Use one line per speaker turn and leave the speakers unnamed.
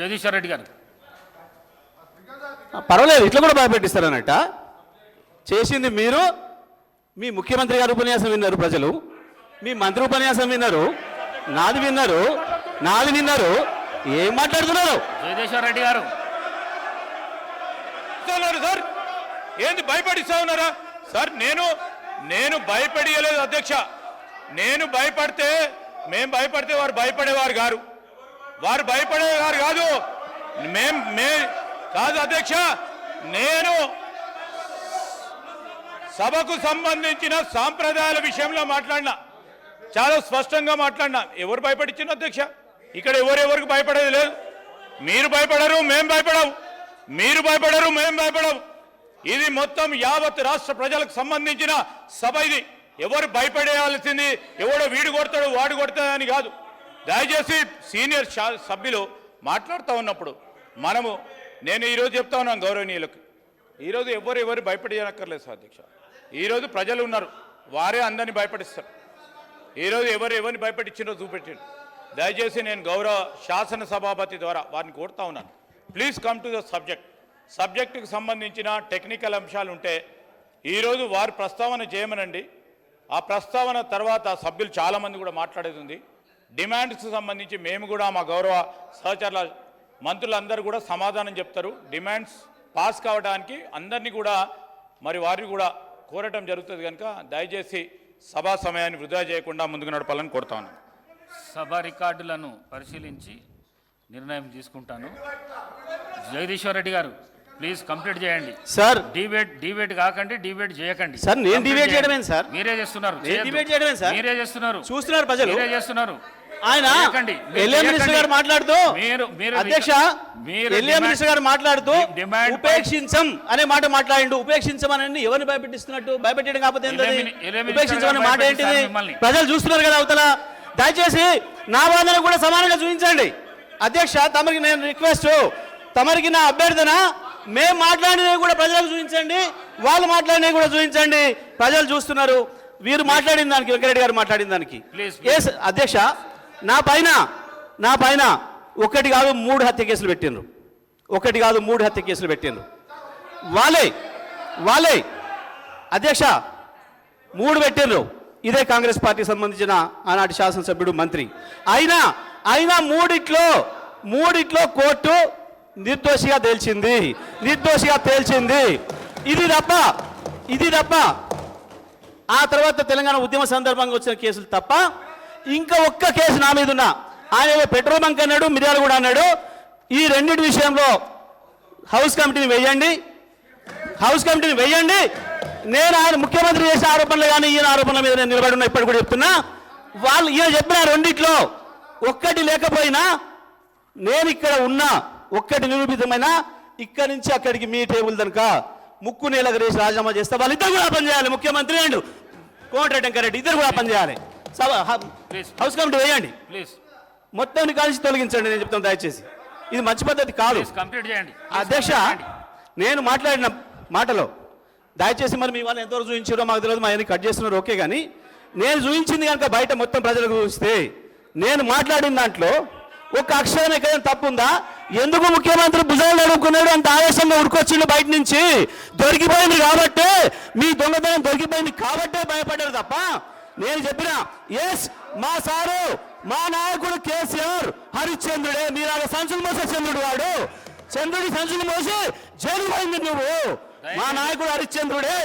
జగదీశ్వర్ రెడ్డి గారు.
పర్వాలేదు, ఇట్లా కూడా భయపెట్టిస్తారన్నట్ట. చేసింది మీరు. మీ ముఖ్యమంత్రి గారు ఉపన్యాసం విన్నారు ప్రజలు, మీ మంత్రి ఉపన్యాసం విన్నారు, నాది విన్నారు. ఏం మాట్లాడుతున్నారు?
జగదీశ్వర్ రెడ్డి గారు
సార్ ఏంది భయపడిస్తా ఉన్నారా సార్? నేను భయపడియలేదు అధ్యక్ష. నేను భయపడితే వారు భయపడేవారు గారు. వారు భయపడేవారు కాదు. కాదు అధ్యక్ష, నేను సభకు సంబంధించిన సాంప్రదాయాల విషయంలో మాట్లాడినా, చాలా స్పష్టంగా మాట్లాడినా. ఎవరు భయపడించిన అధ్యక్ష? ఇక్కడ ఎవరెవరికి భయపడేది లేదు. మీరు భయపడరు, మేము భయపడవు. మీరు భయపడరు, మేము భయపడవు. ఇది మొత్తం యావత్ రాష్ట్ర ప్రజలకు సంబంధించిన సభ. ఇది ఎవరు భయపడేయాల్సింది ఎవడో వీడు కొడతాడు వాడు కొడతాడని కాదు. దయచేసి సీనియర్ సభ్యులు మాట్లాడుతూ ఉన్నప్పుడు నేను ఈరోజు చెప్తా ఉన్నాను గౌరవనీయులకు, ఈరోజు ఎవరు భయపడేయనక్కర్లేదు సార్ అధ్యక్ష. ఈరోజు ప్రజలు ఉన్నారు, వారే అందరినీ భయపడిస్తారు. ఈరోజు ఎవరిని భయపడించినో చూపెట్టారు. దయచేసి నేను గౌరవ శాసన సభాపతి ద్వారా వారిని కోరుతా ఉన్నాను, ప్లీజ్ కమ్ టు ద సబ్జెక్టుకు సంబంధించిన టెక్నికల్ అంశాలు ఉంటే ఈరోజు వారు ప్రస్తావన చేయమనండి. ఆ ప్రస్తావన తర్వాత సభ్యులు చాలామంది కూడా మాట్లాడేది ఉంది. డిమాండ్స్కి సంబంధించి మేము కూడా మా గౌరవ సహచరుల మంత్రులందరూ కూడా సమాధానం చెప్తారు. డిమాండ్స్ పాస్ కావడానికి అందరినీ కూడా వారిని కూడా కోరటం జరుగుతుంది. కనుక దయచేసి సభా సమయాన్ని వృధా చేయకుండా ముందుకు నడపాలని కోరుతాను.
సభ రికార్డులను పరిశీలించి నిర్ణయం తీసుకుంటాను. జగదీశ్వర్ రెడ్డి గారు ప్లీజ్ కంప్లీట్ చేయండి
సార్.
డిబేట్ కాకండి, డిబేట్ చేయకండి
సార్. నేను డిబేట్ చేయడమేం సార్?
మీరే చేస్తున్నారు. మీరే చేస్తున్నారు,
చూస్తున్నారు ప్రజలు,
మీరే చేస్తున్నారు.
ఆయన ఎల్ఏ మినిస్టర్ గారు మాట్లాడుతూ, అధ్యక్ష ఎల్ఏ మినిస్టర్ గారు మాట్లాడుతూ ఉపేక్షించం అనే మాట మాట్లాడిండు. ఉపేక్షించమని ఎవరిని భయపెట్టిస్తున్నట్టు? భయపెట్టడం కాకపోతే ఉపేక్షించమనే మాట ఏంటిది? ప్రజలు చూస్తున్నారు కదా అవతల. దయచేసి నా వాదన కూడా సమానంగా చూపించండి అధ్యక్ష. తమరికి నేను రిక్వెస్ట్, తమరికి నా అభ్యర్థన, మేము మాట్లాడినవి కూడా ప్రజలకు చూపించండి, వాళ్ళు మాట్లాడినవి కూడా చూపించండి. ప్రజలు చూస్తున్నారు. వీరు మాట్లాడిన దానికి, వెంకరెడ్డి గారు మాట్లాడిన దానికి. అధ్యక్ష, నా పైన ఒకటి కాదు 3 హత్య కేసులు పెట్టిండ్రు. ఒకటి కాదు 3 హత్య కేసులు పెట్టిండ్రు. వాళ్ళే అధ్యక్ష 3 పెట్టిండ్రు. ఇదే కాంగ్రెస్ పార్టీకి సంబంధించిన ఆనాటి శాసనసభ్యుడు, మంత్రి. అయినా మూడిట్లో కోర్టు నిర్దోషిగా తేల్చింది. ఇది తప్ప ఆ తర్వాత తెలంగాణ ఉద్యమ సందర్భంగా వచ్చిన కేసులు తప్ప ఇంకా ఒక్క కేసు నా మీద ఉన్నా. ఆయన పెట్రోల్ బంక్ అన్నాడు, మిర్యాలు కూడా అన్నాడు. ఈ రెండింటి విషయంలో హౌస్ కమిటీని వేయండి. నేను ఆయన ముఖ్యమంత్రి చేసే ఆరోపణలు కానీ ఈయన ఆరోపణల మీద నేను నిలబడి ఉన్నా. ఇప్పటి కూడా చెప్తున్నా, ఈయన చెప్పిన రెండిట్లో ఒక్కటి లేకపోయినా నేను ఇక్కడ ఉన్నా, ఒక్కటి నిరూపితమైన ఇక్కడి నుంచి అక్కడికి మీ టేబుల్ కనుక ముక్కు నేలకు రేసి రాజీనామా చేస్తే వాళ్ళిద్దరు కూడా పనిచేయాలి. ముఖ్యమంత్రి అండ్ కోమటిరెడ్డి వెంకరెడ్డి ఇద్దరు కూడా పనిచేయాలి. హౌస్ కమిటీ వేయండి, మొత్తాన్ని కలిసి తొలగించండి. నేను చెప్తాను దయచేసి, ఇది మంచి పద్ధతి కాదు. అధ్యక్ష, నేను మాట్లాడిన మాటలో దయచేసి మీ వాళ్ళు ఎంతవరకు చూపించారో మాకు తెలియదు, మా అన్ని కట్ చేస్తున్నారు ఓకే. కానీ నేను చూపించింది కనుక బయట మొత్తం ప్రజలకు చూపిస్తే, నేను మాట్లాడిన దాంట్లో ఒక అక్షరం ఎక్కడైనా తప్పుందా? ఎందుకు ముఖ్యమంత్రి భుజాలు అడుగుకున్నాడు అంత ఆవేశంగా ఉడుకొచ్చిండు బయట నుంచి? దొరికిపోయింది కాబట్టే, మీ దొంగతనం దొరికిపోయింది కాబట్టే భయపడ్డారు తప్ప నేను చెప్పిన ఎస్ మా సారు, మా నాయకుడు కేసీఆర్ హరిశ్చంద్రుడే. మీలాగా సంచులు మోసే చంద్రుడు వాడు. చంద్రుడి సంచులు మోసి జైలు పోయింది నువ్వు. మా నాయకుడు హరిశ్చంద్రుడే.